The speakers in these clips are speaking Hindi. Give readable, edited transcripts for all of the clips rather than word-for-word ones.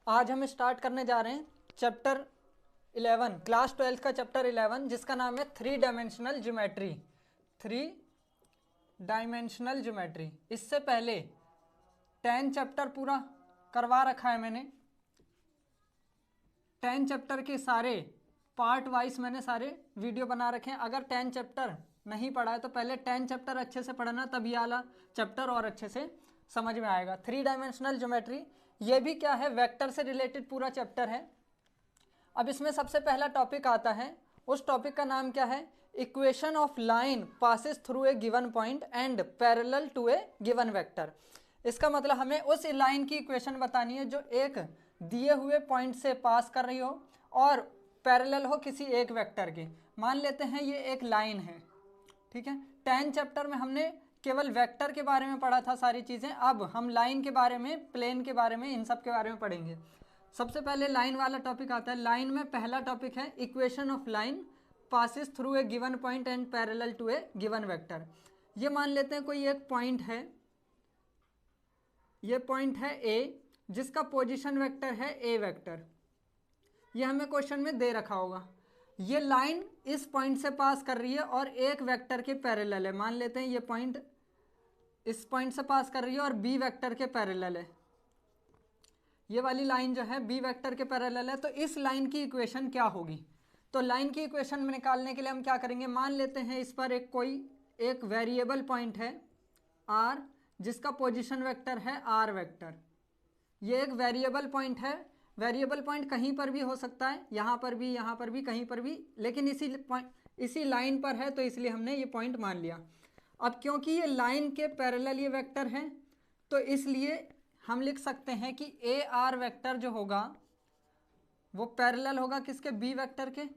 आज हम स्टार्ट करने जा रहे हैं चैप्टर 11, क्लास 12 का चैप्टर 11, जिसका नाम है थ्री डायमेंशनल ज्योमेट्री। इससे पहले 10 चैप्टर पूरा करवा रखा है मैंने। 10 चैप्टर के सारे पार्ट वाइज मैंने सारे वीडियो बना रखे हैं। अगर 10 चैप्टर नहीं पढ़ा है तो पहले 10 चैप्टर अच्छे से पढ़ना, तब ये वाला चैप्टर और अच्छे से समझ में आएगा। थ्री डायमेंशनल ज्योमेट्री ये भी क्या है, वेक्टर से रिलेटेड पूरा चैप्टर है। अब इसमें सबसे पहला टॉपिक आता है, उस टॉपिक का नाम क्या है, equation of line passes through a given point and parallel to a given vector. इसका मतलब हमें उस लाइन की इक्वेशन बतानी है जो एक दिए हुए पॉइंट से पास कर रही हो और पैरेलल हो किसी एक वेक्टर के। मान लेते हैं ये एक लाइन है, ठीक है। 10 चैप्टर में हमने केवल वेक्टर के बारे में पढ़ा था सारी चीज़ें। अब हम लाइन के बारे में, प्लेन के बारे में, इन सब के बारे में पढ़ेंगे। सबसे पहले लाइन वाला टॉपिक आता है। लाइन में पहला टॉपिक है equation of line passes through a given point and parallel to a given vector. ये मान लेते हैं कोई एक पॉइंट है, ये पॉइंट है ए, जिसका पोजीशन वेक्टर है ए वेक्टर। ये हमें क्वेश्चन में दे रखा होगा। ये लाइन इस पॉइंट से पास कर रही है और एक वेक्टर के पैरेलल है। मान लेते हैं ये पॉइंट इस पॉइंट से पास कर रही है और बी वेक्टर के पैरेलल है। ये वाली लाइन जो है बी वेक्टर के पैरेलल है। तो इस लाइन की इक्वेशन क्या होगी? तो लाइन की इक्वेशन में निकालने के लिए हम क्या करेंगे, मान लेते हैं इस पर एक वेरिएबल पॉइंट है आर, जिसका पोजीशन वेक्टर है आर वेक्टर। ये एक वेरिएबल पॉइंट है। वेरिएबल पॉइंट कहीं पर भी हो सकता है, यहाँ पर भी, यहाँ पर भी, कहीं पर भी, लेकिन इसी लाइन पर है तो इसलिए हमने ये पॉइंट मान लिया। अब क्योंकि ये लाइन के पैरेलल ये वेक्टर है, तो इसलिए हम लिख सकते हैं कि ए आर वेक्टर जो होगा वो पैरेलल होगा किसके, बी वेक्टर के।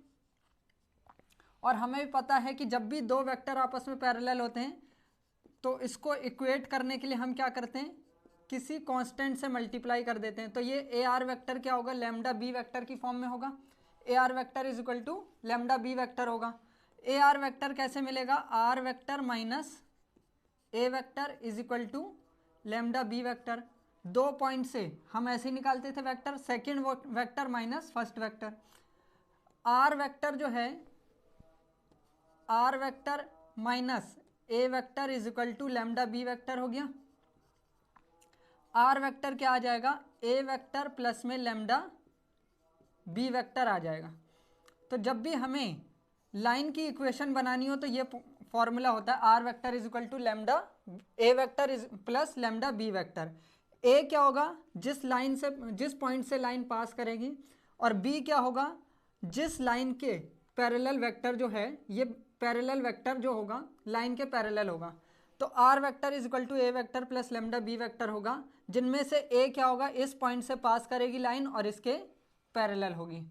और हमें भी पता है कि जब भी दो वेक्टर आपस में पैरेलल होते हैं तो इसको इक्वेट करने के लिए हम क्या करते हैं, किसी कांस्टेंट से मल्टीप्लाई कर देते हैं। तो ये ए आर वेक्टर क्या होगा, लैम्डा बी वेक्टर की फॉर्म में होगा। A r vector is equal to lambda b vector होगा। ए आर वेक्टर कैसे मिलेगा, r vector minus a vector is equal to lambda b vector. दो पॉइंट से हम ऐसे ही निकालते थे vector, second vector minus first vector. R vector जो है, r vector minus a vector is equal to lambda b vector हो गया। आर वेक्टर क्या आ जाएगा, ए वेक्टर प्लस में लैम्डा बी वेक्टर आ जाएगा। तो जब भी हमें लाइन की इक्वेशन बनानी हो तो ये फॉर्मूला होता है, r vector is equal to lambda a vector is plus lambda b vector. A क्या होगा, जिस पॉइंट से लाइन पास करेगी, और बी क्या होगा, जिस लाइन के पैरेलल वेक्टर जो है, ये पैरेलल वेक्टर जो होगा लाइन के पैरेलल होगा। तो r vector is equal to a vector plus lambda b vector होगा, जिनमें से ए क्या होगा, इस पॉइंट से पास करेगी लाइन और इसके पैरेलल होगी।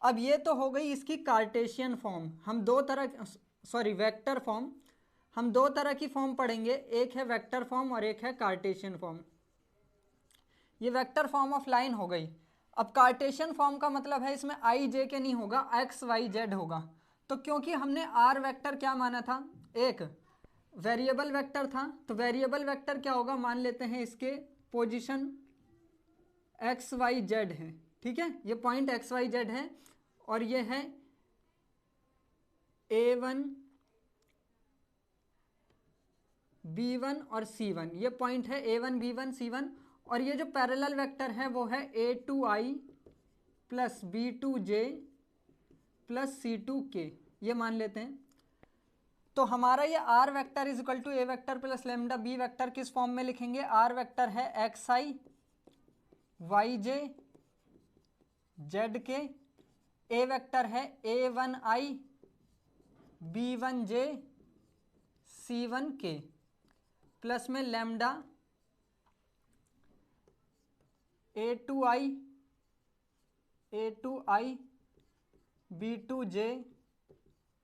अब ये तो हो गई इसकी कार्टेशियन फॉर्म। हम दो तरह, सॉरी वेक्टर फॉर्म, हम दो तरह की फॉर्म पढ़ेंगे, एक है वेक्टर फॉर्म और एक है कार्टेशियन फॉर्म। ये वेक्टर फॉर्म ऑफ लाइन हो गई। अब कार्टेशियन फॉर्म का मतलब है इसमें आई जे के नहीं होगा, एक्स वाई जेड होगा। तो क्योंकि हमने आर वेक्टर क्या माना था, एक वेरिएबल वेक्टर था, तो वेरिएबल वेक्टर क्या होगा, मान लेते हैं इसके पोजीशन एक्स वाई जेड है, ठीक है। ये पॉइंट एक्स वाई जेड है और ये है A1 B1 और C1। ये पॉइंट है A1 B1 C1। और ये जो पैरेलल वेक्टर है वो है A2I plus B2J plus C2K, ये मान लेते हैं। तो हमारा ये r vector is equal to a vector plus lambda b vector किस फॉर्म में लिखेंगे, आर वेक्टर है x i y j z k, a vector है A1I B1J C1K प्लस में लैम्डा A2I B2J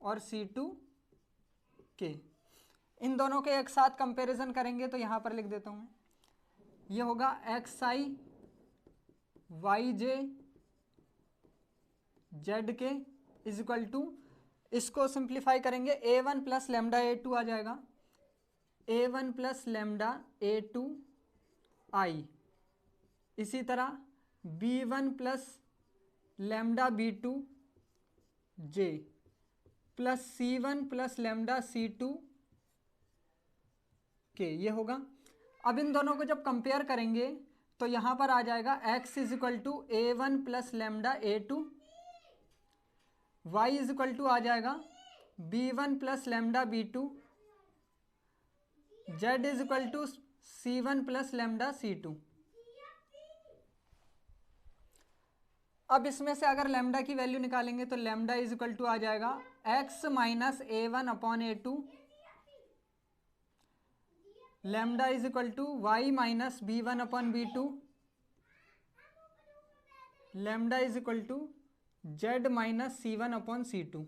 और C2K। इन दोनों के एक साथ कंपैरिजन करेंगे तो यहाँ पर लिख देता हूँ मैं, ये होगा XI YJ ZK is equal to, इसको सिंप्लीफाई करेंगे A1 प्लस लैम्डा A2 आ जाएगा, A1 प्लस लैम्डा A2I। इसी तरह B1 plus lambda B2 J plus C1 plus lambda C2 K, ये होगा। अब इन दोनों को जब कंपेयर करेंगे तो यहाँ पर आ जाएगा x is equal to A1 plus lambda A2, y is equal to आ जाएगा B1 plus lambda B2, z is equal to C1 plus lambda C2। अब इसमें से अगर लैम्डा की वैल्यू निकालेंगे तो लैम्डा इज इक्वल टू आ जाएगा x minus A1 upon A2, lambda is equal to y minus B1 upon B2, lambda is equal to z minus C1 upon C2।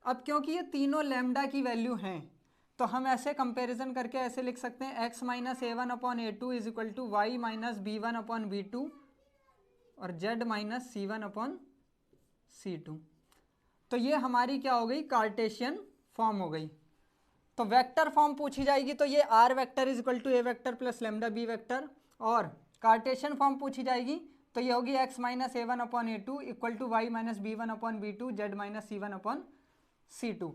अब क्योंकि ये तीनों लैम्डा की वैल्यू हैं तो हम ऐसे कंपैरिजन करके ऐसे लिख सकते हैं x minus A1 upon A2 is equal to y minus B1 upon B2 और z minus C1 upon C2। तो ये हमारी क्या हो गई, कार्टेशियन फॉर्म हो गई। तो वेक्टर फॉर्म पूछी जाएगी तो ये r vector is equal to a vector plus lambda b vector, और कार्टेशियन फॉर्म पूछी जाएगी तो ये होगी x minus A1 upon A2 equal to y minus B1 upon B2 z minus C1 upon C2,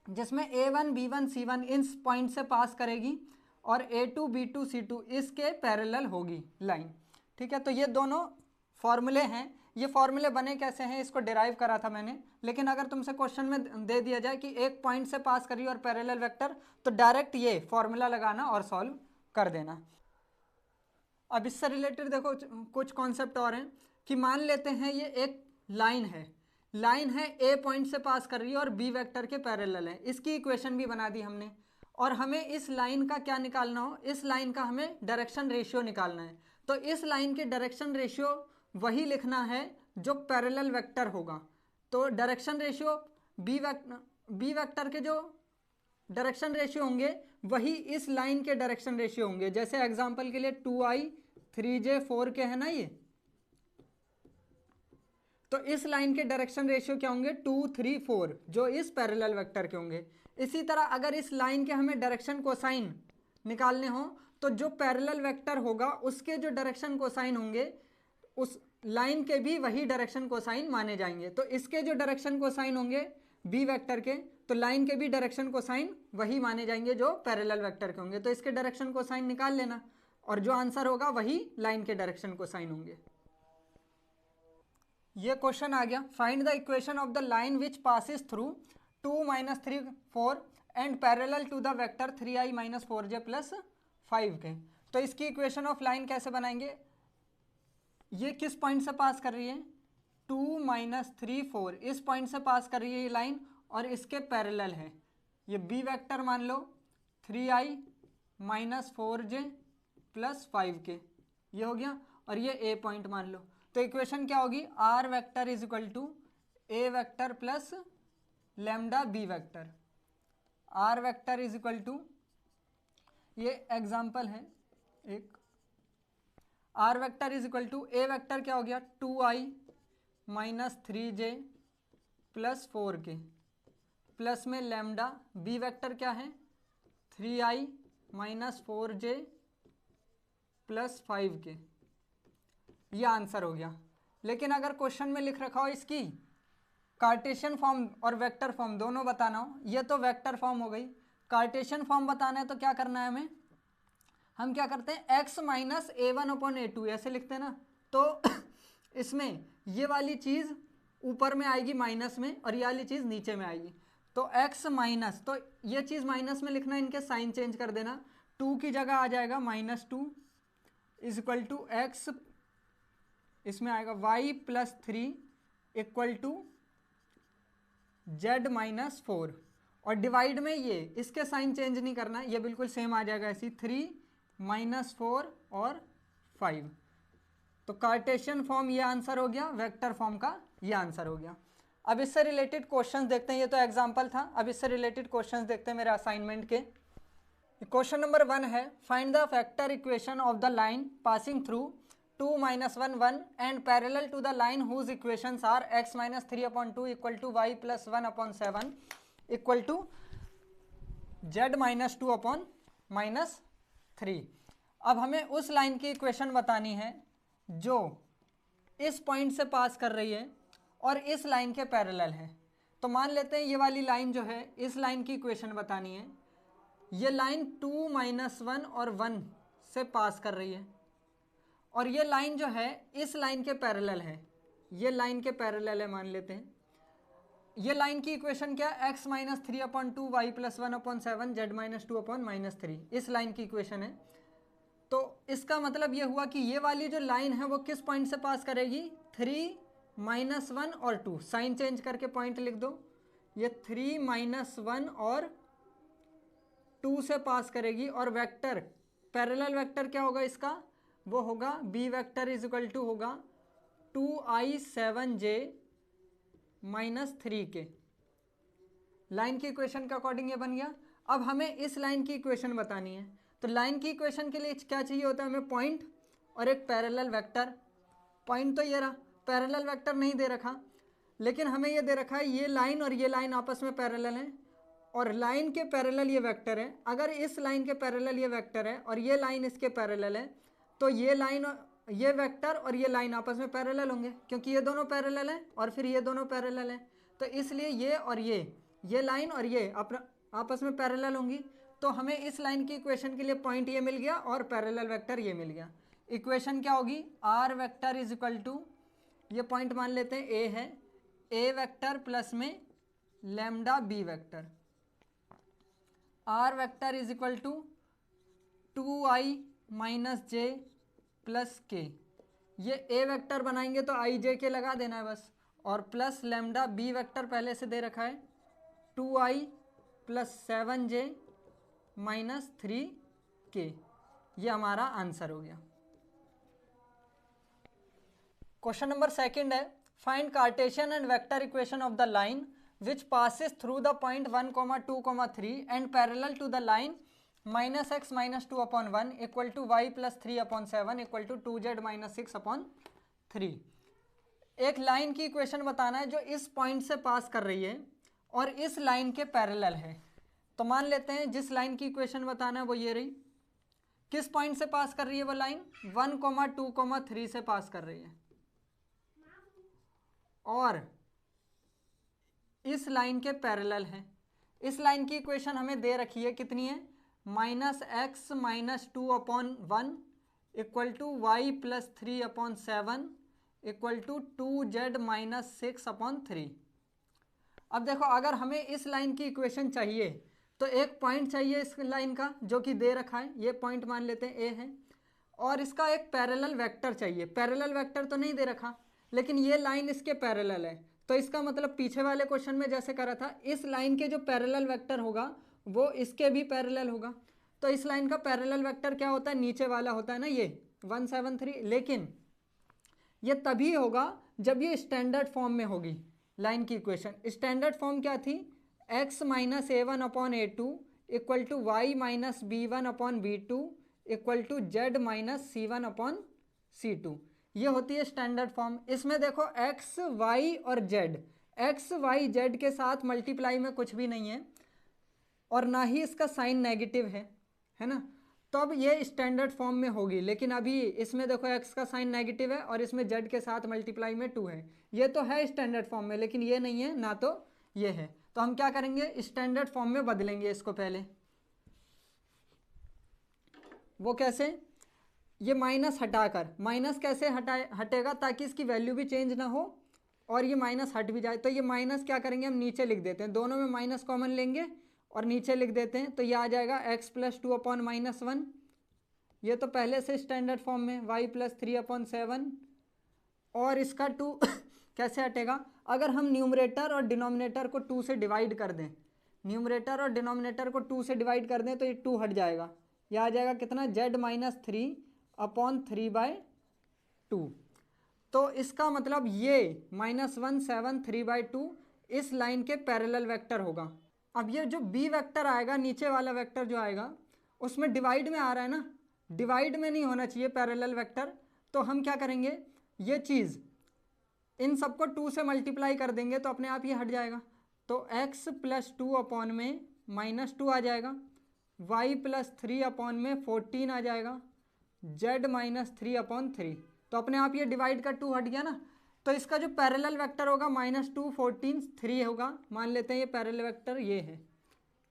जिसमें A1 B1 C1 इन पॉइंट से पास करेगी और A2 B2 C2 इसके पैरेलल होगी लाइन। ठीक है, तो ये दोनों फॉर्मूले हैं। ये फॉर्मूले बने कैसे हैं इसको डिराइव करा था मैंने, लेकिन अगर तुमसे क्वेश्चन में दे दिया जाए कि एक पॉइंट से पास करिए और पैरेलल वेक्टर, तो डायरेक्ट ये फॉर्मूला लगाना और सॉल्व कर देना। अब इससे रिलेटेड देखो कुछ कॉन्सेप्ट और हैं कि मान लेते हैं ये एक लाइन है ए पॉइंट से पास कर रही है और बी वेक्टर के पैरेलल है। इसकी इक्वेशन भी बना दी हमने, और हमें इस लाइन का क्या निकालना हो, इस लाइन का हमें डायरेक्शन रेशियो निकालना है। तो इस लाइन के डायरेक्शन रेशियो वही लिखना है जो पैरेलल वेक्टर होगा। तो डायरेक्शन रेशियो बी वेक्टर के जो डायरेक्शन रेशियो होंगे वही इस लाइन के डायरेक्शन रेशियो होंगे। जैसे एग्जांपल के लिए 2i 3j 4k है ना ये, तो इस लाइन के डायरेक्शन रेशियो क्या होंगे 2 3 4 जो इस पैरेलल वेक्टर के होंगे। इसी तरह अगर इस लाइन के हमें डायरेक्शन कोसाइन निकालने हो तो जो पैरेलल वेक्टर होगा उसके जो डायरेक्शन कोसाइन होंगे उस लाइन के भी वही डायरेक्शन कोसाइन माने जाएंगे। तो इसके जो डायरेक्शन कोसाइन होंगे बी वेक्टर के, तो लाइन के भी डायरेक्शन कोसाइन वही माने जाएंगे जो पैरेलल वेक्टर के होंगे। तो इसके डायरेक्शन कोसाइन निकाल लेना और जो आंसर होगा वही लाइन के डायरेक्शन कोसाइन होंगे। ये क्वेश्चन आ गया, find the equation of the line which passes through 2 minus 3 4 and parallel to the vector 3i minus 4j plus 5k। तो इसकी इक्वेशन ऑफ लाइन कैसे बनाएंगे, ये किस पॉइंट से पास कर रही है 2 माइनस 3 4, इस पॉइंट से पास कर रही है ये लाइन और इसके पैरेलल है। ये बी वेक्टर मान लो 3i minus 4j plus 5k, ये हो गया, और ये ए पॉइंट मान लो। तो इक्वेशन क्या होगी, r vector is equal to a vector plus lambda b vector. R vector is equal to, ये एग्जाम्पल है एक, r vector is equal to a vector क्या हो गया 2i minus 3j plus 4k plus में लैम्डा, बी वेक्टर क्या है 3i minus 4j plus 5k, ये आंसर हो गया। लेकिन अगर क्वेश्चन में लिख रखा हो इसकी कार्टेशियन फॉर्म और वेक्टर फॉर्म दोनों बताना हो, ये तो वेक्टर फॉर्म हो गई, कार्टेशियन फॉर्म बताना है तो क्या करना है हमें, हम क्या करते हैं x minus A1 upon A2 ऐसे लिखते हैं ना। तो इसमें ये वाली चीज़ ऊपर में आएगी माइनस में और ये वाली चीज़ नीचे में आएगी। तो x माइनस, तो ये चीज़ माइनस में लिखना, इनके साइन चेंज कर देना, 2 की जगह आ जाएगा -2 इज इक्वल टू x, इसमें आएगा y plus 3 equal to z minus 4, और डिवाइड में ये इसके साइन चेंज नहीं करना, ये बिल्कुल सेम आ जाएगा ऐसी 3 -4 और 5। तो कार्टेशियन फॉर्म ये आंसर हो गया, वेक्टर फॉर्म का ये आंसर हो गया। अब इससे रिलेटेड क्वेश्चंस देखते हैं, ये तो एग्जांपल था, अब इससे रिलेटेड क्वेश्चंस देखते हैं मेरे असाइनमेंट के। क्वेश्चन नंबर 1 है, find the vector equation of the line passing through 2 minus 1 1 and parallel to the line whose equations are x minus 3 upon 2 equal to y plus 1 upon 7 equal to z minus 2 upon -3। अब हमें उस लाइन की इक्वेशन बतानी है जो इस पॉइंट से पास कर रही है और इस लाइन के पैरेलल है। तो मान लेते हैं ये वाली लाइन जो है, इस लाइन की इक्वेशन बतानी है। ये लाइन 2 - 1 और 1 से पास कर रही है और ये लाइन जो है इस लाइन के पैरेलल है, ये लाइन के पैरेलल है मान लेते हैं। ये लाइन की इक्वेशन क्या है, x - 3/2 y + 1/7 z - 2/-3, इस लाइन की इक्वेशन है। तो इसका मतलब ये हुआ कि ये वाली जो लाइन है वो किस पॉइंट से पास करेगी, 3 - 1 और 2, साइन चेंज करके पॉइंट लिख दो। ये 3 - 1 और 2 से पास करेगी और वेक्टर, पैरेलल वेक्टर क्या होगा इसका, वो होगा b vector is equal to होगा 2i7j - 3k। लाइन की इक्वेशन के अकॉर्डिंग ये बन गया। अब हमें इस लाइन की इक्वेशन बतानी है। तो लाइन की इक्वेशन के लिए क्या चाहिए होता है हमें, पॉइंट और एक पैरेलल वेक्टर। पॉइंट तो ये रहा, पैरेलल वेक्टर नहीं दे रखा, लेकिन हमें ये दे रखा है ये लाइन और ये लाइन आपस में पैरेलल हैं और लाइन के पैरेलल ये वेक्टर है। अगर इस लाइन के पैरेलल ये वेक्टर है और ये लाइन इसके पैरेलल है तो ये लाइन, ये वेक्टर और ये लाइन आपस में पैरेलल होंगे क्योंकि ये दोनों पैरेलल हैं और फिर ये दोनों पैरेलल हैं। तो इसलिए ये और ये लाइन और ये आपस में पैरेलल होंगी। तो हमें इस लाइन की इक्वेशन के लिए पॉइंट ये मिल गया और पैरेलल वेक्टर ये मिल गया। इक्वेशन क्या होगी, r vector is equal to, ये पॉइंट मान लेते हैं ए है, ए वेक्टर प्लस में lambda b vector. R vector is equal to 2i - j plus k. ये ए वेक्टर बनाएंगे तो i j के लगा देना है बस, और प्लस लैम्डा बी वेक्टर पहले से दे रखा है 2i + 7j - 3k। ये हमारा आंसर हो गया। क्वेश्चन नंबर सेकंड है, find Cartesian and vector equation of the line which passes through the point 1, 2, 3 and parallel to the line -x - 2/1 equal to y + 3/7 equal to 2z - 6/3। एक लाइन की इक्वेशन बताना है जो इस पॉइंट से पास कर रही है और इस लाइन के पैरेलल है। तो मान लेते हैं जिस लाइन की इक्वेशन बताना है वो ये रही। किस पॉइंट से पास कर रही है वो लाइन, 1, 2, 3 से पास कर रही है और इस लाइन के पैरेलल है। इस लाइन की इक्वेशन हमें दे रखी है, कितनी है, -x - 2/1 equal to y + 3/7 equal to 2z - 6/3। अब देखो अगर हमें इस लाइन की इक्वेशन चाहिए तो एक पॉइंट चाहिए इस लाइन का जो कि दे रखा है, ये पॉइंट मान लेते हैं ए है, और इसका एक पैरेलल वेक्टर चाहिए। पैरेलल वेक्टर तो नहीं दे रखा लेकिन ये लाइन इसके पैरेलल है। तो इसका मतलब पीछे वाले क्वेश्चन में जैसे करा था, इस लाइन के जो पैरेलल वेक्टर होगा वो इसके भी पैरेलल होगा। तो इस लाइन का पैरेलल वेक्टर क्या होता है, नीचे वाला होता है ना, ये 1, 7, 3। लेकिन ये तभी होगा जब ये स्टैंडर्ड फॉर्म में होगी। लाइन की इक्वेशन स्टैंडर्ड फॉर्म क्या थी, x - a1/a2 equal to y - b1/b2 equal to z - c1/c2। ये होती है स्टैंडर्ड फॉर्म। इसमें देखो x, y और z, x, y, z के साथ मल्टीप्लाई में कुछ भी नहीं है और ना ही इसका साइन नेगेटिव है ना, तब ये स्टैंडर्ड फॉर्म में होगी। लेकिन अभी इसमें देखो x का साइन नेगेटिव है और इसमें z के साथ मल्टीप्लाई में 2 है। ये तो है स्टैंडर्ड फॉर्म में लेकिन ये नहीं है, ना तो ये है। तो हम क्या करेंगे, स्टैंडर्ड फॉर्म में बदलेंगे इसको पहले। वो कैसे, ये माइनस हटाकर, माइनस कैसे हटेगा ताकि इसकी वैल्यू भी चेंज ना हो और ये माइनस हट भी जाए। तो ये माइनस क्या करेंगे, हम नीचे लिख देते हैं, दोनों में माइनस कॉमन लेंगे और नीचे लिख देते हैं। तो ये आ जाएगा x + 2/-1। ये तो पहले से स्टैंडर्ड फॉर्म में y + 3/7 और इसका 2 कैसे हटेगा, अगर हम न्यूमरेटर और डिनोमिनेटर को 2 से डिवाइड कर दें, न्यूमरेटर और डिनोमिनेटर को 2 से डिवाइड कर दें तो ये 2 हट जाएगा। यह आ जाएगा कितना, z - 3/3/2। तो इसका मतलब ये -1, 7, 3/2 इस लाइन के पैरेलल वेक्टर होगा। अब ये जो b वेक्टर आएगा, नीचे वाला वेक्टर जो आएगा उसमें डिवाइड में आ रहा है ना, डिवाइड में नहीं होना चाहिए पैरेलल वेक्टर। तो हम क्या करेंगे, ये चीज़ इन सबको 2 से मल्टीप्लाई कर देंगे तो अपने आप ये हट जाएगा। तो x + 2/-2 आ जाएगा, y + 3/14 आ जाएगा, z - 3/3। तो अपने आप ये डिवाइड का 2 हट गया ना। तो इसका जो पैरेलल वेक्टर होगा -2 14 3 होगा, मान लेते हैं ये पैरेलल वेक्टर ये है।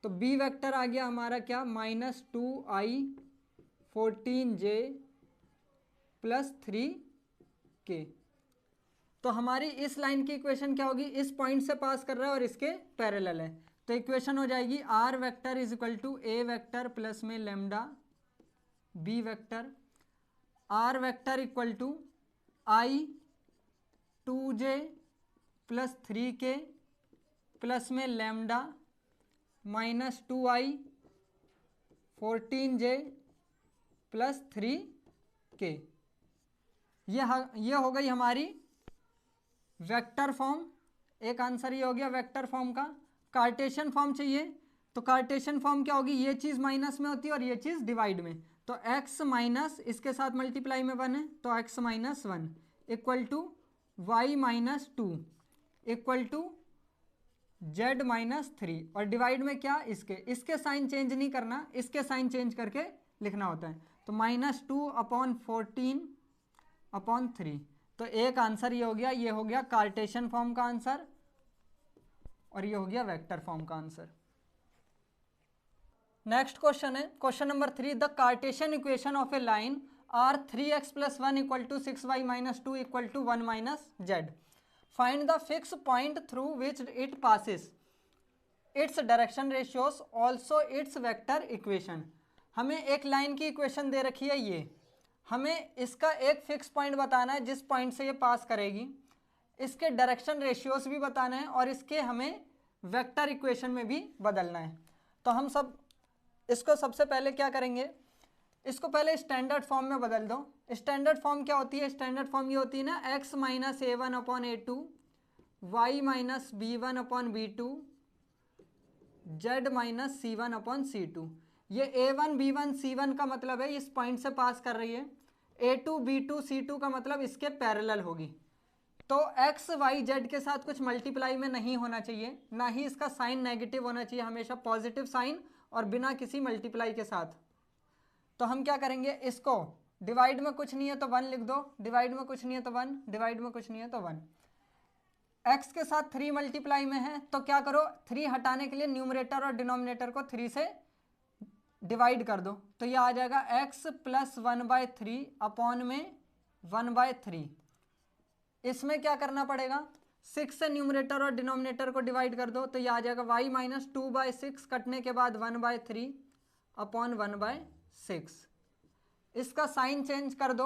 तो बी वेक्टर आ गया हमारा क्या, -2i 14j + 3k। तो हमारी इस लाइन की इक्वेशन क्या होगी, इस पॉइंट से पास कर रहा है और इसके पैरेलल है। तो इक्वेशन हो जाएगी r vector = a vector plus में lambda b vector, r vector = i 2j + 3k plus में लैम्डा -2i 14j + 3k। ये हो गई हमारी वेक्टर फॉर्म। एक आंसर ये हो गया वेक्टर फॉर्म का। कार्टेशियन फॉर्म चाहिए, तो कार्टेशियन फॉर्म क्या होगी, ये चीज़ माइनस में होती है और ये चीज़ डिवाइड में। तो x माइनस इसके साथ मल्टीप्लाई में 1 है, तो x - 1 = y - 2 = z - 3, और डिवाइड में क्या, इसके साइन चेंज नहीं करना, इसके साइन चेंज करके लिखना होता है। तो -2/14/3। तो एक आंसर ये हो गया, ये हो गया कार्टेशियन फॉर्म का आंसर और ये हो गया वेक्टर फॉर्म का आंसर। नेक्स्ट क्वेश्चन है question number 3, the Cartesian equation of A line r 3x + 1 = 6y - 2 = 1 - z। Find the fix point through which it passes, its direction ratios, also it's vector equation. हमें एक लाइन की इक्वेशन दे रखी है, ये हमें इसका एक फिक्स पॉइंट बताना है जिस पॉइंट से ये पास करेगी, इसके डायरेक्शन रेशियोज भी बताना है और इसके हमें वेक्टर इक्वेशन में भी बदलना है। तो हम इसको सबसे पहले क्या करेंगे, इसको पहले स्टैंडर्ड फॉर्म में बदल दो। स्टैंडर्ड फॉर्म क्या होती है, स्टैंडर्ड फॉर्म ये होती है ना, x - a1/a2 y - b1/b2 z - c1/c2। ये a1 b1 c1 का मतलब है इस पॉइंट से पास कर रही है, a2 b2 c2 का मतलब इसके पैरेलल होगी। तो x y z के साथ कुछ मल्टीप्लाई में नहीं होना चाहिए, ना ही इसका साइन नेगेटिव होना चाहिए, हमेशा पॉजिटिव साइन और बिना किसी मल्टीप्लाई के साथ। तो हम क्या करेंगे, इसको डिवाइड में कुछ नहीं है तो 1 लिख दो, डिवाइड में कुछ नहीं है तो 1, डिवाइड में कुछ नहीं है तो 1। x के साथ 3 मल्टीप्लाई में है तो क्या करो, 3 हटाने के लिए न्यूमरेटर और डिनोमिनेटर को 3 से डिवाइड कर दो। तो ये आ जाएगा x + 1/3 अपॉन में 1/3। इसमें क्या करना पड़ेगा, 6 से न्यूमरेटर और डिनोमिनेटर को डिवाइड कर दो, तो ये आ जाएगा y - 2/6 कटने के बाद 1/3 अपॉन 1/6। इसका साइन चेंज कर दो,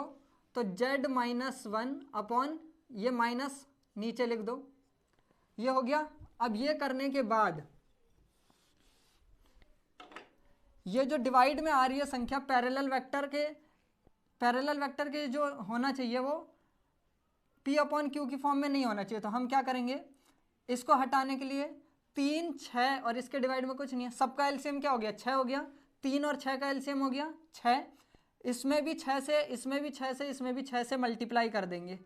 तो z - 1 अपॉन ये माइनस नीचे लिख दो, ये हो गया। अब ये करने के बाद ये जो डिवाइड में आ रही है संख्या, पैरेलल वेक्टर के जो होना चाहिए वो p/q की फॉर्म में नहीं होना चाहिए। तो हम क्या करेंगे, इसको हटाने के लिए 3 6 और इसके डिवाइड में कुछ नहीं है, सबका एलसीएम क्या हो गया, 6 हो गया। 3 और 6 का एलसीएम हो गया 6, इसमें भी 6 से, इसमें भी 6 से, इसमें भी 6 से मल्टीप्लाई कर देंगे।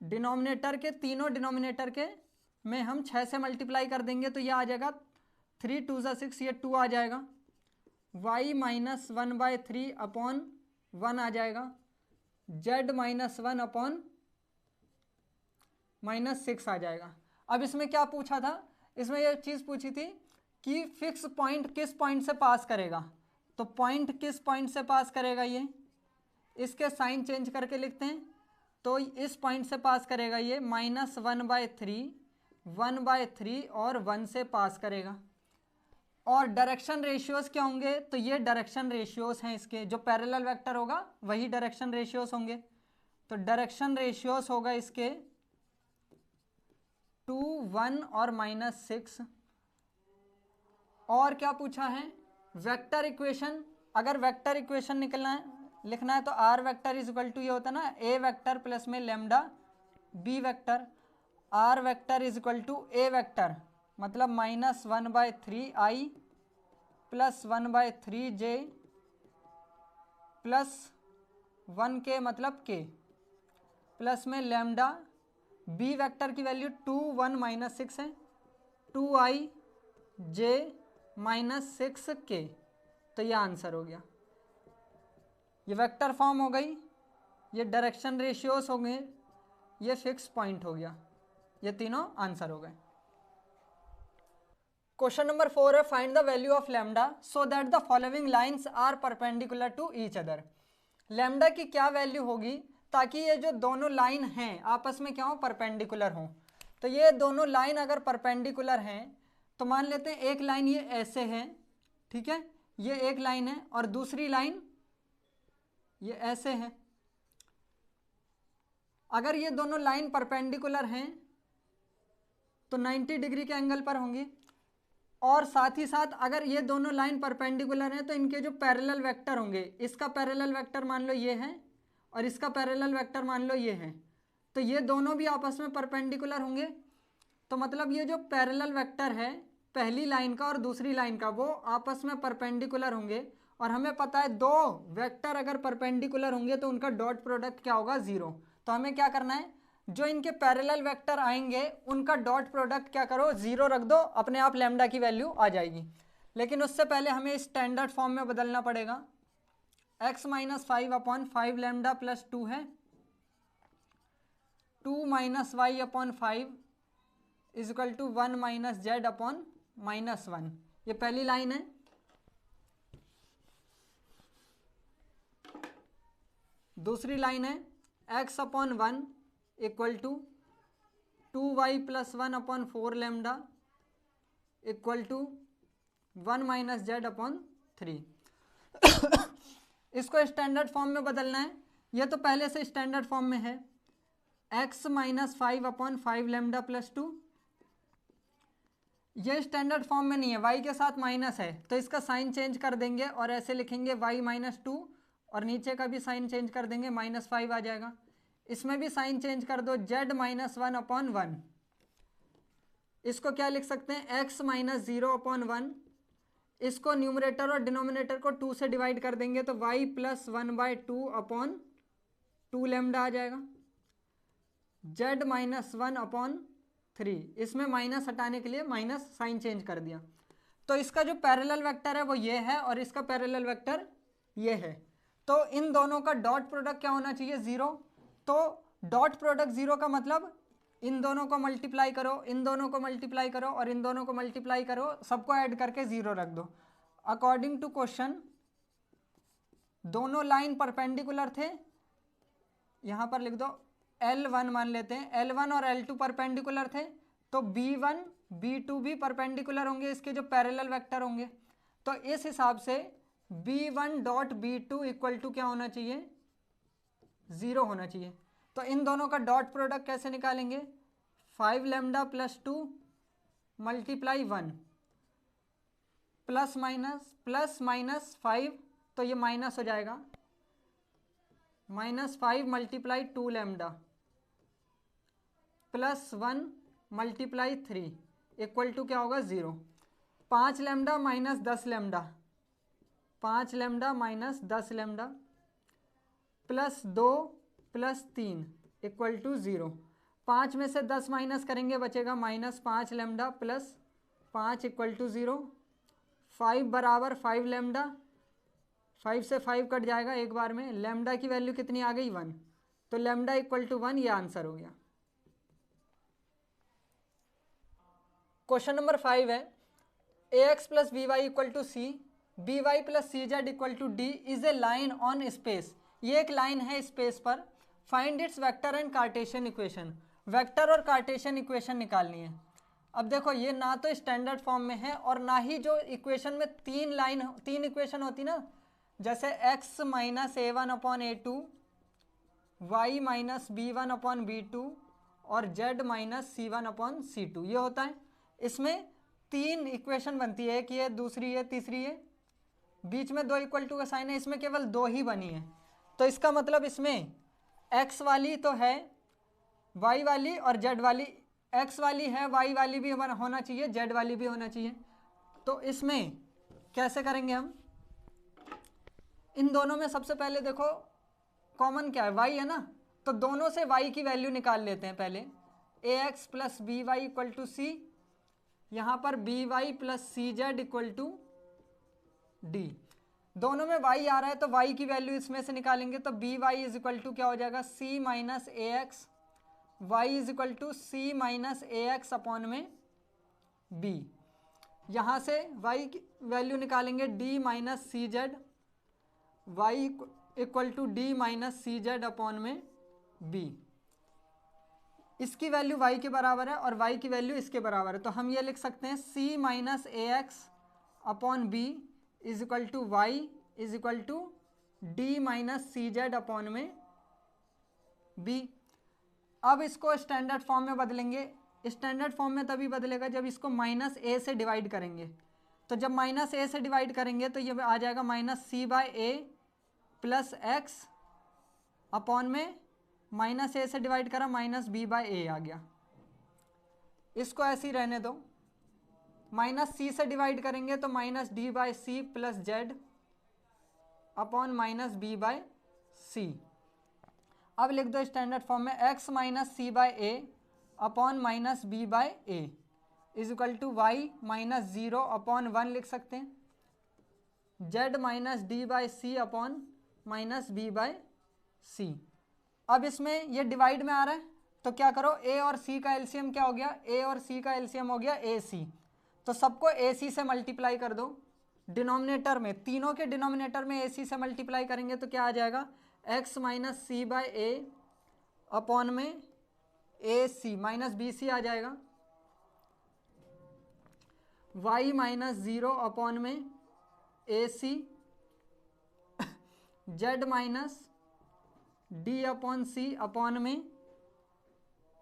डिनोमिनेटर के, तीनों डिनोमिनेटर के में हम 6 से मल्टीप्लाई कर देंगे, तो ये आ जाएगा 3 2 6, ये 2 आ जाएगा। y - 1/3 अपॉन 1 आ जाएगा, z - 1 अपॉन -6 आ जाएगा। अब इसमें क्या पूछा था, इसमें ये चीज़ पूछी थी कि फिक्स पॉइंट किस पॉइंट से पास करेगा। तो पॉइंट किस पॉइंट से पास करेगा, ये इसके साइन चेंज करके लिखते हैं। तो इस पॉइंट से पास करेगा ये -1/3 1/3 और 1 से पास करेगा। और डायरेक्शन रेशियोज क्या होंगे, तो ये डायरेक्शन रेशियोज हैं इसके, जो पैरेलल वेक्टर होगा वही डायरेक्शन रेशियोज होंगे। तो डायरेक्शन रेशियोज होगा इसके 2 1 और -6। और क्या पूछा है, वेक्टर इक्वेशन। अगर वेक्टर इक्वेशन लिखना है तो r वेक्टर = ये होता है ना, a वेक्टर प्लस में lambda b vector. r vector = a vector मतलब -1/3i + 1/3j प्लस 1k मतलब k प्लस में लैम्डा। b वेक्टर की वैल्यू 2 1 -6 है, 2i j -6k। तो ये आंसर हो गया, ये वेक्टर फॉर्म हो गई ये डायरेक्शन रेशियोस हो गए, ये फिक्स पॉइंट हो गया। ये तीनों आंसर हो गए। क्वेश्चन नंबर 4 है find the value of lambda so that the following lines are perpendicular to each other. Lambda की क्या वैल्यू होगी ताकि ये जो दोनों लाइन हैं आपस में क्या हो, परपेंडिकुलर हो। तो ये दोनों लाइन अगर परपेंडिकुलर हैं तो मान लेते हैं एक लाइन ये ऐसे है, ठीक है, ये एक लाइन है, और दूसरी लाइन ये ऐसे है। अगर ये दोनों लाइन परपेंडिकुलर हैं तो 90 डिग्री के एंगल पर होंगी, और साथ ही साथ अगर ये दोनों लाइन परपेंडिकुलर हैं तो इनके जो पैरेलल वेक्टर होंगे, इसका पैरेलल वेक्टर मान लो ये है और इसका पैरेलल वेक्टर मान लो ये है, तो ये दोनों भी आपस में परपेंडिकुलर होंगे। तो मतलब ये जो पैरेलल वेक्टर है पहली लाइन का और दूसरी लाइन का, वो आपस में परपेंडिकुलर होंगे। और हमें पता है दो वेक्टर अगर परपेंडिकुलर होंगे तो उनका डॉट प्रोडक्ट क्या होगा, जीरो। तो हमें क्या करना है, जो इनके पैरेलल वेक्टर आएंगे उनका डॉट प्रोडक्ट क्या करो, जीरो रख दो, अपने आप लैम्डा की वैल्यू आ जाएगी। लेकिन उससे पहले हमें स्टैंडर्ड फॉर्म में बदलना पड़ेगा। x माइनस 5/5 लैम्डा प्लस 2 है, 2 minus y upon 5 is equal to 1 minus z upon minus 1। ये पहली लाइन है। दूसरी लाइन है x upon 1 equal to 2y plus 1 upon 4 lambda equal to 1 minus z upon 3। इसको स्टैंडर्ड फॉर्म में बदलना है। ये तो पहले से स्टैंडर्ड फॉर्म में है, x माइनस 5/5 लैम्डा प्लस 2। ये स्टैंडर्ड फॉर्म में नहीं है, y के साथ माइनस है तो इसका साइन चेंज कर देंगे और ऐसे लिखेंगे y माइनस 2, और नीचे का भी साइन चेंज कर देंगे, -5 आ जाएगा। इसमें भी साइन चेंज कर दो, z माइनस 1/1। इसको क्या लिख सकते हैं, x माइनस 0/1। इसको न्यूमरेटर और डिनोमिनेटर को 2 से डिवाइड कर देंगे तो y प्लस 1/2/2 लैम्डा आ जाएगा। z माइनस 1/3, इसमें माइनस हटाने के लिए माइनस साइन चेंज कर दिया। तो इसका जो पैरेलल वेक्टर है वो ये है और इसका पैरेलल वेक्टर ये है। तो इन दोनों का डॉट प्रोडक्ट क्या होना चाहिए, जीरो। तो डॉट प्रोडक्ट जीरो का मतलब इन दोनों को मल्टीप्लाई करो, इन दोनों को मल्टीप्लाई करो और इन दोनों को मल्टीप्लाई करो, सबको ऐड करके जीरो रख दो। अकॉर्डिंग टू क्वेश्चन दोनों लाइन परपेंडिकुलर थे, यहां पर लिख दो L1 मान लेते हैं, L1 और L2 परपेंडिकुलर थे तो B1 B2 भी परपेंडिकुलर होंगे, इसके जो पैरेलल वेक्टर होंगे। तो इस हिसाब से B1 dot B2 equal to क्या होना चाहिए, जीरो होना चाहिए। तो इन दोनों का डॉट प्रोडक्ट कैसे निकालेंगे, 5 lambda plus 2 multiply 1 plus minus 5, तो ये माइनस हो जाएगा, -5 multiply 2 lambda plus 1 multiply 3 equal to क्या होगा, 0। 5 lambda minus 10 lambda, 5 lambda minus 10 lambda plus 2 plus 3 equal to 0। 5 में से 10 माइनस करेंगे बचेगा -5 लैम्डा प्लस 5 इक्वल टू 0। 5 बराबर 5 लैम्डा, 5 से 5 कट जाएगा एक बार में, लैम्डा की वैल्यू कितनी आ गई, 1। तो लैम्डा इक्वल टू 1, ये आंसर हो गया। क्वेश्चन नंबर 5 है ax plus b y equal to c, b y plus c z equal to d is a line on space. ये एक लाइन है स्पेस पर, find its vector and Cartesian equation. Vector और कार्टेशियन इक्वेशन निकालनी है। अब देखो ये ना तो स्टैंडर्ड फॉर्म में है और ना ही जो इक्वेशन में तीन इक्वेशन होती ना, जैसे x minus a1/a2, y minus b1/b2 और z माइनस c1/c2, ये होता है। इसमें 3 इक्वेशन बनती है, एक ये, दूसरी ये, तीसरी ये, बीच में 2 इक्वल टू का साइन है, इसमें केवल 2 ही बनी है। तो इसका मतलब इसमें x वाली तो है, y वाली और z वाली, x वाली है, y वाली भी होना चाहिए, z वाली भी होना चाहिए। तो इसमें कैसे करेंगे हम, इन दोनों में सबसे पहले देखो कॉमन क्या है, y है ना, तो दोनों से y की वैल्यू निकाल लेते हैं पहले। ax plus b y equal to c, यहाँ पर b y plus c z equal to d. दोनों में y आ रहा है तो y की वैल्यू इसमें से निकालेंगे तो b y is equal to क्या हो जाएगा, c minus a x, y is equal to c minus a x upon में b। यहाँ से y की वैल्यू निकालेंगे d minus c z, y equal to d minus c z upon में b। इसकी वैल्यू y के बराबर है और y की वैल्यू इसके बराबर है, तो हम ये लिख सकते हैं c minus a x upon b is equal to y is equal to d minus c z upon में b। अब इसको स्टैंडर्ड फॉर्म में बदलेंगे। स्टैंडर्ड फॉर्म में तभी बदलेगा जब इसको माइनस ए से डिवाइड करेंगे, तो जब माइनस ए से डिवाइड करेंगे तो ये आ जाएगा minus c by A plus x upon में माइनस ए से डिवाइड करा माइनस बी बाय ए आ गया। इसको ऐसे ही रहने दो। माइनस सी से डिवाइड करेंगे तो minus d by c plus z upon minus b by c. अब लिख दो स्टैंडर्ड फॉर्म में x minus c by a upon minus b by a is equal to y minus zero upon one लिख सकते हैं, z minus d by c upon minus b by c. अब इसमें ये डिवाइड में आ रहा है तो क्या करो, ए और सी का एलसीएम क्या हो गया, ए और सी का एलसीएम हो गया ए सी, तो सबको ए सी से मल्टीप्लाई कर दो। डिनोमिनेटर में, तीनों के डिनोमिनेटर में ए सी से मल्टीप्लाई करेंगे तो क्या आ जाएगा, x minus c by a upon में ए सी माइनस बी सी आ जाएगा, वाई माइनस जीरो अपॉन में ए सी, जेड माइनस डी अपॉन सी अपॉन में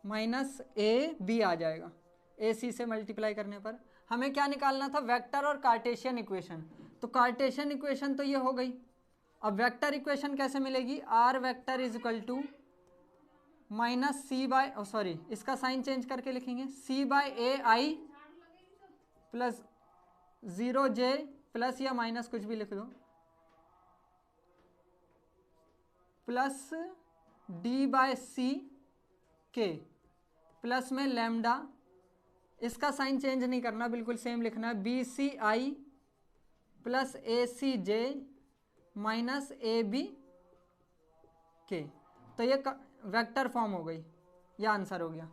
माइनस ए बी आ जाएगा। ए सी से मल्टीप्लाई करने पर हमें क्या निकालना था, वेक्टर और कार्टेशियन इक्वेशन। तो कार्टेशियन इक्वेशन तो ये हो गई। अब वेक्टर इक्वेशन कैसे मिलेगी, r vector is equal to minus c by, sorry इसका साइन चेंज करके लिखेंगे, c by a i plus zero j plus या माइनस कुछ भी लिख दो प्लस डी बाय सी के प्लस में लैम्डा, इसका साइन चेंज नहीं करना, बिल्कुल सेम लिखना है, b c i plus a c j minus a b k. तो ये वेक्टर फॉर्म हो गई, यह आंसर हो गया।